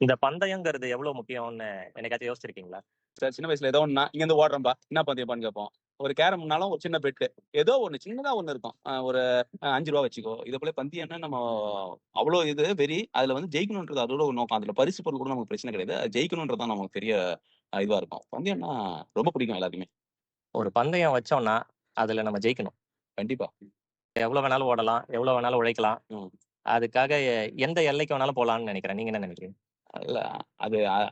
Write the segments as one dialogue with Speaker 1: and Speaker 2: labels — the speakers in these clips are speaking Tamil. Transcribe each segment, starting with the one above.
Speaker 1: இந்த பந்தயங்கிறது எவ்வளவு முக்கியம்னு என்னைக்காச்சும் யோசிச்சிருக்கீங்களா?
Speaker 2: சார் சின்ன வயசுல ஏதோ ஒண்ணுனா, இங்க இருந்து ஓடுறோம்பா, என்ன பந்தயம்ப்பான்னு கேட்போம். ஒரு கேரம்னாலும் ஒரு சின்ன பெட்டு. ஏதோ ஒண்ணு சின்னதா ஒண்ணு இருக்கும். ஒரு ரூ. 5 வச்சுக்கோ. இத போல பந்தயம்னா நம்ம அவ்ளோ இது வெறி. அதுல வந்து ஜெயிக்கணும்ன்றது அதோட ஒரு நோக்கம். அதுல பரிசு பொருள் கூட நமக்கு பிரச்சனை கிடையாது. அது ஜெயிக்கணும்ன்றது தான் நமக்கு பெரிய இதுவா இருக்கும். பந்தயம்னா ரொம்ப பிடிக்கும் எல்லாருக்குமே.
Speaker 1: ஒரு பந்தயம் வச்சோம்னா, அதுல நம்ம ஜெயிக்கணும்.
Speaker 2: கண்டிப்பா.
Speaker 1: எவ்வளவு வேணாலும் ஓடலாம், எவ்வளவு வேணாலும் உழைக்கலாம்.
Speaker 2: ம்.
Speaker 1: அதுக்காக எந்த எல்லைக்கு வேணாலும் போலான்னு நெனைக்கிறேன். நீங்க என்ன நெனைக்கிறீங்க?
Speaker 2: இல்ல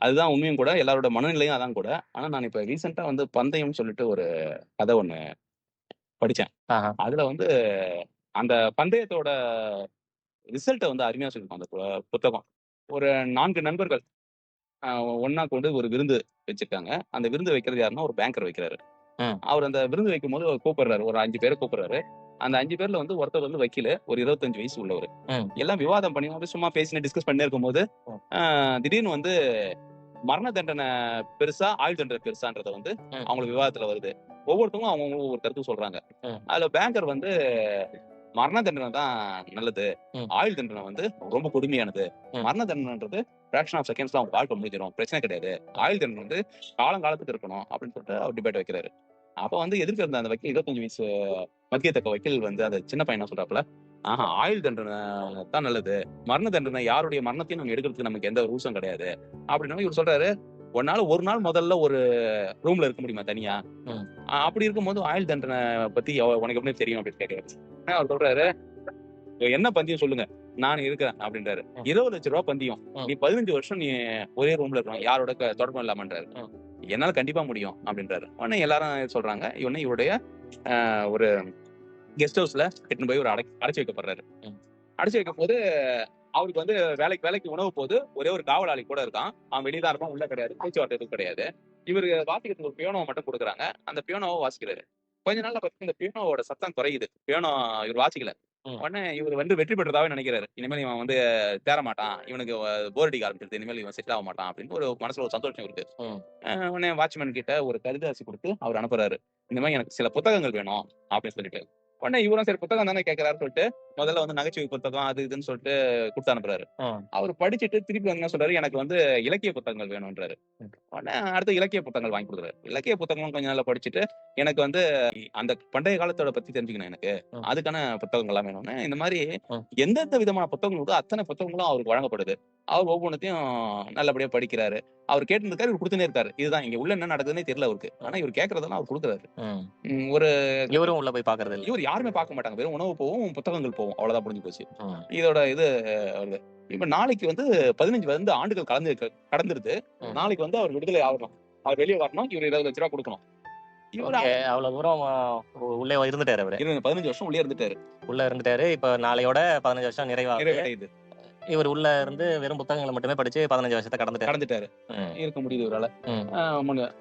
Speaker 2: அதுதான் உண்மையும் கூட. எல்லாரோட மனநிலையும் அதான் கூட. ஆனா நான் இப்ப ரீசென்ட்டா வந்து பந்தயம்னு சொல்லிட்டு ஒரு கதை ஒண்ணு படிச்சேன்.
Speaker 1: ஆஹா.
Speaker 2: அதுல வந்து அந்த பந்தயத்தோட ரிசல்ட்ட வந்து அருமையா சொல்லியிருக்கும் அந்த புத்தகம். ஒரு 4 நண்பர்கள் அ ஒண்ணா கொண்டு ஒரு விருந்து வச்சிருக்காங்க. அந்த விருந்து வைக்கிறது யாருன்னா, ஒரு பேங்கர் வைக்கிறாரு.
Speaker 1: ம்.
Speaker 2: அவர் அந்த விருந்து வைக்கும்போது கூப்பிடுறாரு. ஒரு 5 பேர கூப்பிடுறாரு. அந்த 5 பேர்ல வந்து ஒருத்தர் வந்து வக்கீலு. ஒரு 25 வயசு உள்ளவரு.
Speaker 1: ம்.
Speaker 2: எல்லாம் விவாதம் பண்ணி வந்து சும்மா பேசினு டிஸ்கஸ் பண்ணினே இருக்கும்போது,
Speaker 1: ம்.
Speaker 2: அ திடீர்னு வந்து மரண தண்டனை பெருசா, ஆயுள் தண்டனை பெருசான்றத வந்து
Speaker 1: ம்.
Speaker 2: அவங்களுக்கு விவாதத்துல வருது. ஒவ்வொருத்தவங்களும் அவங்கவங்க ஒவ்வொரு கருத்து சொல்றாங்க.
Speaker 1: ம்.
Speaker 2: அதுல பேங்கர் வந்து மரண தண்டனை தான் நல்லது.
Speaker 1: ம்.
Speaker 2: ஆயுள் தண்டனை வந்து ரொம்ப கொடுமையானது.
Speaker 1: ம்.
Speaker 2: மரண தண்டனைன்றது ஃபிராக்ஷன் ஆஃப் செகண்ட்ஸ்ல அவங்க வாழ்க்கை முடிஞ்சிரும். பிரச்சனை கிடையாது. ஆயுள் தண்டனை வந்து காலங்காலத்துக்கு இருக்கணும் அப்படின்னு சொல்லிட்டு அவர் டிபேட் வைக்கிறாரு. அப்ப வந்து எதிர்க்க இருந்த அந்த வக்கீல் 25 வயசு மத்தியத்தக்க வக்கீல் வந்து அந்த சின்ன பையன் என்ன சொல்றாப்புல, ஆயுள் தண்டனை தான் நல்லது. மரண தண்டனை யாருடைய மரணத்தையும் நம்ம எடுக்கிறதுக்கு நமக்கு எந்த ரூல்ஸும் கிடையாது. அப்படின்னவும் இவர் சொல்றாரு, உன்னால ஒரு நாள் முதல்ல ஒரு ரூம்ல இருக்க முடியுமா தனியா?
Speaker 1: ம்.
Speaker 2: அப்படி இருக்கும்போது ஆயுள் தண்டனை பத்தி உனக்கு எப்படி தெரியும் அப்படின்னு கேட்கிறாரு. அவர் சொல்றாரு, என்ன பந்தயம் சொல்லுங்க. நான் இருக்கிறேன் அப்படின்றாரு.
Speaker 1: ம்.
Speaker 2: ரூ. 20,00,000 பந்தயம்.
Speaker 1: ம்.
Speaker 2: நீ 15 வருஷம் நீ ஒரே ரூம்ல இருக்கணும். யாரோட தொடர்பும் இல்லாமன்றாரு.
Speaker 1: ம்.
Speaker 2: என்னால கண்டிப்பா முடியும் அப்படின்றாரு. உடனே எல்லாரும் சொல்றாங்க. இவருடைய ஒரு கெஸ்ட் ஹவுஸ்ல இட்டுன்னு போய் ஒரு அடைச்சு வைக்கப்படுறாரு.
Speaker 1: ம்.
Speaker 2: அடைச்சு வைக்கும்போது அவருக்கு வந்து வேலைக்கு உணவு போது ஒரே ஒரு காவலாளி கூட இருக்கான். அவன் வெளிய தான் இருப்பான். உள்ள கிடையாது. பேச்சுவார்த்தை எதுவும் கிடையாது. இவரு வாசிக்கிறதுக்கு ஒரு பியானோவ மட்டும் குடுக்குறாங்க. அந்த பியானோவ வாசிக்கிறாரு. கொஞ்ச நாள்ல பார்த்தீங்கன்னா, இந்த பியானோவோட சத்தம் குறையுது. பியானோ இவரு வாசிக்கல.
Speaker 1: ம்.
Speaker 2: உடனே இவரு வந்து வெற்றி பெற்றதாவே நினைக்கிறாரு. இனிமேல் இவன் வந்து தேற மாட்டான். இவனுக்கு போர் அடிக்க ஆரம்பிச்சிருது. இனிமேல் இவன் செட்டில் ஆக மாட்டான் அப்படின்னு ஒரு மனசுல ஒரு சந்தோஷம் இருக்கு.
Speaker 1: ம்.
Speaker 2: உடனே வாட்ச்மேன் கிட்ட ஒரு கடிதாசி குடுத்து அவர் அனுப்புறாரு. இந்த மாரி எனக்கு சில புத்தகங்கள் வேணும் அப்படின்னு சொல்லிட்டு. உடனே இவரும் சரி புத்தகம் தானே கேட்கிறாருன்னு சொல்லிட்டு, முதல்ல வந்து நகைச்சுவை புத்தகம் அது இதுன்னு சொல்லிட்டு குடுத்து அனுப்புறாரு.
Speaker 1: ம்.
Speaker 2: அவரு படிச்சுட்டு திருப்பி வந்து என்ன சொல்றாரு, எனக்கு வந்து இலக்கிய புத்தகங்கள் வேணும்ன்றாரு.
Speaker 1: ம்.
Speaker 2: உடனே அடுத்து இலக்கிய புத்தகங்கள் வாங்கி குடுக்குறாரு. இலக்கிய புத்தகங்களும் கொஞ்ச நாள்ல படிச்சுட்டு, எனக்கு வந்து அந்த பண்டைய காலத்தோட பத்தி தெரிஞ்சுக்கணும் எனக்கு.
Speaker 1: ம்.
Speaker 2: அதுக்கான புத்தகங்கள்லாம் வேணும்னு, இந்த மாரி
Speaker 1: ம்.
Speaker 2: எந்தெந்த விதமான புத்தகங்கள் இருக்கோ அத்தனை புத்தகங்களும் அவருக்கு வழங்கப்படுது. அவர் ஒவ்வொன்னத்தையும் நல்லபடியா படிக்கிறாரு. அவர் கேட்டுருக்காரு, இவரு குடுத்துன்னே இருக்காரு. இதுதான் இங்க உள்ள என்ன நடக்குதுன்னே தெரியல அவருக்கு. ஆனா இவரு கேட்கிறதெல்லாம் அவர் குடுக்குறாரு.
Speaker 1: ம்.
Speaker 2: ஒரு
Speaker 1: இவரும் உள்ள போய் பார்க்கறது இல்ல.
Speaker 2: இவரு யாருமே பார்க்க மாட்டாங்க. வெறும் உணவு போவும், புத்தகங்கள் போவும். அவ்வளவுதான் முடிஞ்சு போச்சு.
Speaker 1: ம்.
Speaker 2: இதோட இது வருது. இப்ப நாளைக்கு வந்து 15 வந்து ஆண்டுகள் கடந்துருது.
Speaker 1: ம்.
Speaker 2: நாளைக்கு வந்து அவர் விடுதலை ஆகணும். அவர் வெளிய வரணும். இவரு ரூ. 20,00,000 குடுக்கணும். இவரு
Speaker 1: ஓகே. அவ்வளவு தூரம் உள்ளே இருந்துட்டாரு அவரு.
Speaker 2: 15 வருஷம் உள்ளே இருந்துட்டாரு.
Speaker 1: உள்ள இருந்துட்டாரு. இப்ப நாளையோட 15 வருஷம் நிறைவாகுது.
Speaker 2: நிறைவடையுது.
Speaker 1: இவரு உள்ள இருந்து வெறும் புத்தகங்கள மட்டுமே படிச்சு 15 வருஷத்த கடந்துட்டாரு.
Speaker 2: கடந்துட்டாரு.
Speaker 1: ம்.
Speaker 2: இருக்க முடியுது இவரால.
Speaker 1: ம்.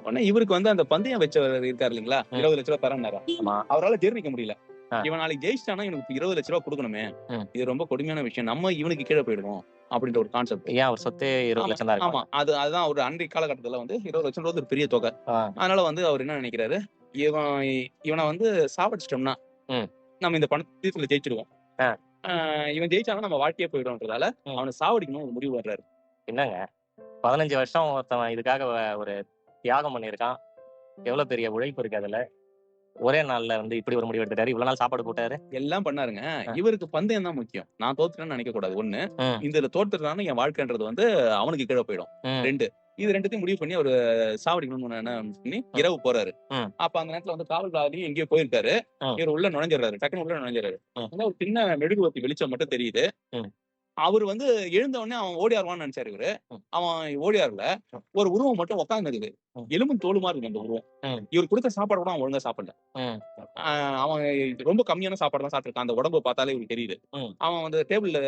Speaker 2: உடனே இவருக்கு வந்து அந்த பந்தயம் வச்சவர் இருக்காரு இல்லீங்களா?
Speaker 1: ம்.
Speaker 2: 20,00,000 தரேன்னாரு.
Speaker 1: ஆமா.
Speaker 2: அவரால ஜீரணிக்க முடியல.
Speaker 1: ஆ.
Speaker 2: இவன் நாளைக்கு ஜெயிச்சிட்டான்னா இவனுக்கு ரூ. 20,00,000 குடுக்கணுமே.
Speaker 1: ம்.
Speaker 2: இது ரொம்ப கொடுமையான விஷயம். நம்ம இவனுக்கு கீழ போயிடுவோம். அப்படின்ற ஒரு கான்செப்ட்.
Speaker 1: ஏன் அவர் சொத்தே 20,00,000 தான்
Speaker 2: ஆமா.
Speaker 1: இருக்கா?
Speaker 2: அதுதான் ஒரு அன்றைய காலகட்டத்துல வந்து 20,00,000 ஒரு பெரிய தொகை.
Speaker 1: ஆ.
Speaker 2: அதனால வந்து அவர் என்ன நினைக்கிறாரு, இவன் இவன வந்து சாவடிச்சிட்டோம்னா,
Speaker 1: ம்.
Speaker 2: நம்ம இந்த பணத்துல ஜெயிச்சுடுவோம்.
Speaker 1: ஆ.
Speaker 2: இவன் ஜெயிச்சானா நம்ம வாழ்க்கையே போயிடும்ன்றதால,
Speaker 1: ம்.
Speaker 2: அவன சாவடிக்கணும்னு ஒரு முடிவு வர்றாரு.
Speaker 1: என்னங்க 15 வருஷம் ஒருத்தவன் இதுக்காக ஒரு தியாகம் பண்ணியிருக்கான். எவ்வளவு பெரிய உழைப்பு இருக்கு அதுல. ஒரே நாள்ல வந்து இப்படி ஒரு முடிவு எடுத்துட்டாரு. இவ்வளவு நாள் சாப்பாடு போட்டாரு.
Speaker 2: எல்லாம் பண்ணாருங்க.
Speaker 1: அ.
Speaker 2: இவருக்கு பந்தயம் தான் முக்கியம். நான் தோத்துட்டேன்னு நினைக்கக்கூடாது 1.
Speaker 1: ம்.
Speaker 2: இதுல தோத்துட்டான்னா என் வாழ்க்கைன்றது வந்து அவனுக்கு கீழ போயிடும்.
Speaker 1: ம்.
Speaker 2: 2 இது 2த்தையும் முடிவு பண்ணி அவரு சாவடிக்கணும்னு என்ன பண்ணி
Speaker 1: ம்.
Speaker 2: இரவு போறாரு.
Speaker 1: ம்.
Speaker 2: அப்ப அந்த நேரத்துல வந்து காவல்காரயும் எங்கேயோ போயிருக்காரு.
Speaker 1: ம்.
Speaker 2: இவரு உள்ள நுழைஞ்சிடுறாரு. டக்குனு உள்ள நுழைஞ்சிடுறாரு.
Speaker 1: ம்.
Speaker 2: ஒரு சின்ன மெழுகுவர்த்தி வெளிச்சம் மட்டும் தெரியுது.
Speaker 1: ம்.
Speaker 2: அவரு வந்து எழுந்த உடனே அவன் ஓடியாருவான்னு நினைச்சாரு இவரு.
Speaker 1: ம்.
Speaker 2: அவன் ஓடியாரல.
Speaker 1: ம்.
Speaker 2: ஒரு உருவம் மட்டும் உட்கார்ந்துருக்குது.
Speaker 1: ம்.
Speaker 2: எலும்பும் தோலுமா இருக்கு அந்த உருவம்.
Speaker 1: ம்.
Speaker 2: இவரு குடுத்த சாப்பாடு கூட அவன் ஒழுங்கா சாப்பிடல.
Speaker 1: ம்.
Speaker 2: அவன் ரொம்ப கம்மியான சாப்பாடு தான் சாப்பிட்டுருக்கான். அந்த உடம்ப பார்த்தாலே இவருக்கு தெரியுது.
Speaker 1: ம்.
Speaker 2: அவன் வந்து டேபிள்ல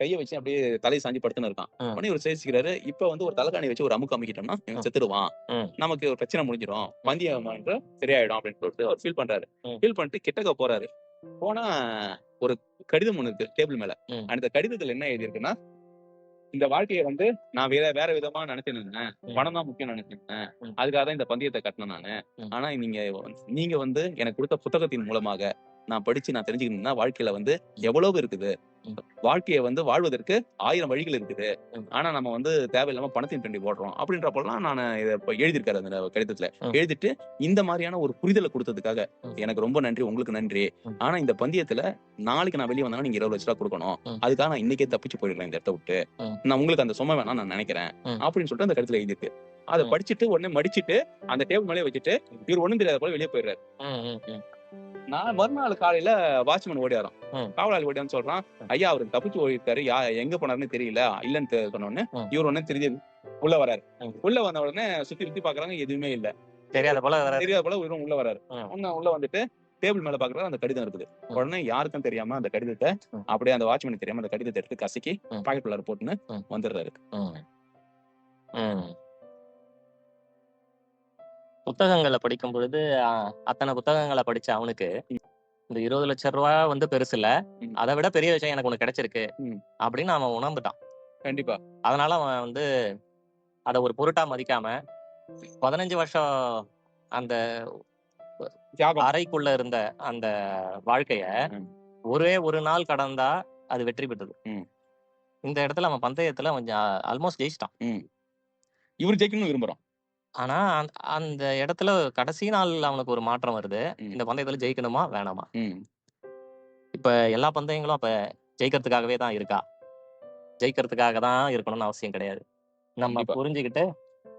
Speaker 2: கைய வச்சு அப்படியே தலைய சாஞ்சு படுத்துன்னு இருக்கான்.
Speaker 1: ம்.
Speaker 2: உடனே இவரு யோசிக்கிறாரு, இப்ப வந்து ஒரு தலகாணி வச்சு ஒரு அமுக்கு அமுக்கிட்டோம்னா இவன்
Speaker 1: ம்.
Speaker 2: செத்துடுவான்.
Speaker 1: ம்.
Speaker 2: நமக்கு ஒரு பிரச்சனை முடிஞ்சிரும். பந்தயம் சரியாயிடும் அப்படின்னு சொல்லிட்டு அவர் ஃபீல் பண்றாரு.
Speaker 1: ம்.
Speaker 2: ஃபீல் பண்ணிட்டு கிட்டக்க போறாரு. போனா ஒரு கடிதம் ஒண்ணு இருக்கு டேபிள் மேல.
Speaker 1: ம்.
Speaker 2: அந்த கடிதத்துல என்ன எழுதியிருக்குன்னா, இந்த வாழ்க்கைய வந்து நான் வேற விதமா நினைச்சுட்டு இருந்தேன்.
Speaker 1: ம்.
Speaker 2: பணம் தான் முக்கியம்னு நினைச்சுட்டு இருந்தேன்.
Speaker 1: ம்.
Speaker 2: அதுக்காக தான் இந்த பந்தயத்த கட்டுனேன் நானு.
Speaker 1: ம்.
Speaker 2: ஆனா நீங்க வந்து எனக்கு குடுத்த புத்தகத்தின் மூலமாக நான் படிச்சு நான் தெரிஞ்சுக்கணும்னா வாழ்க்கையில வந்து எவ்வளவு இருக்குது.
Speaker 1: ம்.
Speaker 2: வாழ்க்கையை வந்து வாழ்வதற்கு 1000 வழிகள் இருக்குது.
Speaker 1: ம்.
Speaker 2: ஆனா நம்ம வந்து தேவையில்லாம பணத்தின் பின்னாடி ஓடுறோம். அப்படின்றப்போலாம் நானு இத இப்ப எழுதியிருக்காரு அந்த கடிதத்துல.
Speaker 1: ம்.
Speaker 2: எழுதிட்டு இந்த மாரியான ஒரு புரிதல குடுத்ததுக்காக
Speaker 1: ம்.
Speaker 2: எனக்கு ரொம்ப நன்றி. உங்களுக்கு நன்றி.
Speaker 1: ம்.
Speaker 2: ஆனா இந்த பந்தயத்துல நாளைக்கு நான் வெளிய வந்தேன்னா நீங்க ரூ. 20,00,000 குடுக்கணும்.
Speaker 1: ம்.
Speaker 2: அதுக்காக நான் இன்னைக்கே தப்பிச்சு போயிடுறேன் இந்த இடத்த விட்டு.
Speaker 1: ம்.
Speaker 2: நான் உங்களுக்கு அந்த சுமை வேணாம்னு நான் நெனைக்கிறேன்.
Speaker 1: ம்.
Speaker 2: அப்படின்னு சொல்லிட்டு அந்த கடிதத்துல எழுதியிருக்கு. அத
Speaker 1: ம்.
Speaker 2: படிச்சுட்டு உடனே மடிச்சுட்டு அந்த டேபிள் மேலயே வச்சுட்டு இவரு ஒண்ணும் தெரியாத போல வெளிய போயிடுறாரு.
Speaker 1: ம். ம். ம்.
Speaker 2: நான் மறுநாள் காலையில வாட்ச்மேன் ஓடியாராம்.
Speaker 1: ம்.
Speaker 2: காவலாளி ஓடியாந்து சொல்றான், "ஐயா அவரு தப்பிச்சு ஓடிருக்காரு. எங்க போனாருன்னு தெரியல." இல்லன்னு சொன்ன உடனே
Speaker 1: ம்.
Speaker 2: இவரு உடனே திரும்பி உள்ள வராரு.
Speaker 1: ம்.
Speaker 2: உள்ள வந்த உடனே சுத்தி சுத்தி பாக்குறாங்க, எதுவுமே இல்ல.
Speaker 1: தெரியாத போல வராரு.
Speaker 2: தெரியாத போல இவரும் உள்ள வராரு.
Speaker 1: ம்.
Speaker 2: உள்ள வந்துட்டு டேபிள் மேல பாக்குறாரு, அந்த கடிதம் இருக்குது.
Speaker 1: ம்.
Speaker 2: உடனே யாருக்கும் தெரியாம அந்த கடிதத்த
Speaker 1: ம்.
Speaker 2: அப்படியே அந்த வாட்ச்மேனுக்கு தெரியாம அந்த கடிதத்த எடுத்து கசக்கி
Speaker 1: ம்.
Speaker 2: பாக்கெட் குள்ளார போட்டுன்னு
Speaker 1: ம்.
Speaker 2: வந்துடுறாரு.
Speaker 1: ம். ம். புத்தகங்கள படிக்கும் பொழுது, அத்தன புத்தகங்கள படிச்ச அவனுக்கு,
Speaker 2: ம்.
Speaker 1: இந்த ரூ. 20,00,000 வந்து பெருசில்ல.
Speaker 2: ம்.
Speaker 1: அத விட பெரிய விஷயம் எனக்கு ஒண்ணு கிடைச்சிருக்கு.
Speaker 2: ம்.
Speaker 1: அப்படின்னு அவன் உணர்ந்துட்டான்.
Speaker 2: கண்டிப்பா.
Speaker 1: அதனால அவன் வந்து அத ஒரு பொருட்டா மதிக்காம, 15 வருஷம் அந்த
Speaker 2: தியாகம்.
Speaker 1: அறைக்குள்ள இருந்த அந்த வாழ்க்கைய,
Speaker 2: ம்.
Speaker 1: ஒரே ஒரு நாள் கடந்தா அது வெற்றி பெற்றது.
Speaker 2: ம்.
Speaker 1: இந்த இடத்துல அவன் பந்தயத்துல கொஞ்சம் ஆல்மோஸ்ட் ஜெயிச்சுட்டான்.
Speaker 2: ம். இவரு ஜெயிக்கணும்னு விரும்புறான்.
Speaker 1: ஆனா, அந்த இடத்துல கடைசி நாள் அவனுக்கு ஒரு மாற்றம் வருது.
Speaker 2: ம்.
Speaker 1: இந்த பந்தயத்துல ஜெயிக்கணுமா? வேணாமா?
Speaker 2: ம்.
Speaker 1: இப்ப எல்லா பந்தயங்களும் அப்ப ஜெயிக்கிறதுக்காகவே தான் இருக்கா? ஜெயிக்கிறதுக்காக தான் இருக்கணும்னு அவசியம் கிடையாது. நம்ம
Speaker 2: கண்டிப்பா.
Speaker 1: புரிஞ்சுகிட்டு,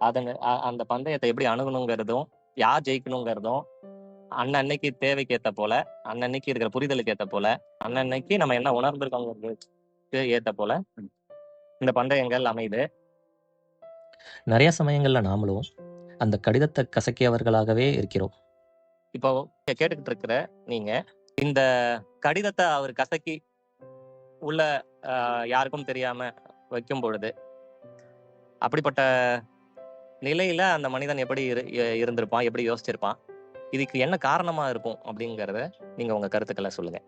Speaker 1: அதன அந்த பந்தயத்த எப்படி அணுகணுங்கிறதும், யார் ஜெயிக்கணுங்கிறதும், அன்னன்னைக்கு தேவைக்கு ஏத்த போல, அன்னன்னைக்கு இருக்கிற புரிதலுக்கு ஏத்த போல, அன்னன்னைக்கு நம்ம என்ன உணர்ந்திருக்கோங்கிறதுக்கு ஏத்த போல,
Speaker 2: ம்.
Speaker 1: இந்த பந்தயங்கள் அமையுது. நெறைய சமயங்கள்ல நாமளும் அந்த கடிதத்த கசக்கியவர்களாகவே இருக்கிறோம். இப்போ கேட்டுக்கிட்டு இருக்கிற நீங்க, இந்த கடிதத்த அவர் கசக்கி உள்ள யாருக்கும் தெரியாம வைக்கும் பொழுது, அப்படிப்பட்ட நிலையில அந்த மனிதன் எப்படி இருந்திருப்பான்? எப்படி யோசிச்சிருப்பான்? இதுக்கு என்ன காரணமா இருக்கும்? அப்படிங்கிறத நீங்க உங்க கருத்துக்கள சொல்லுங்க.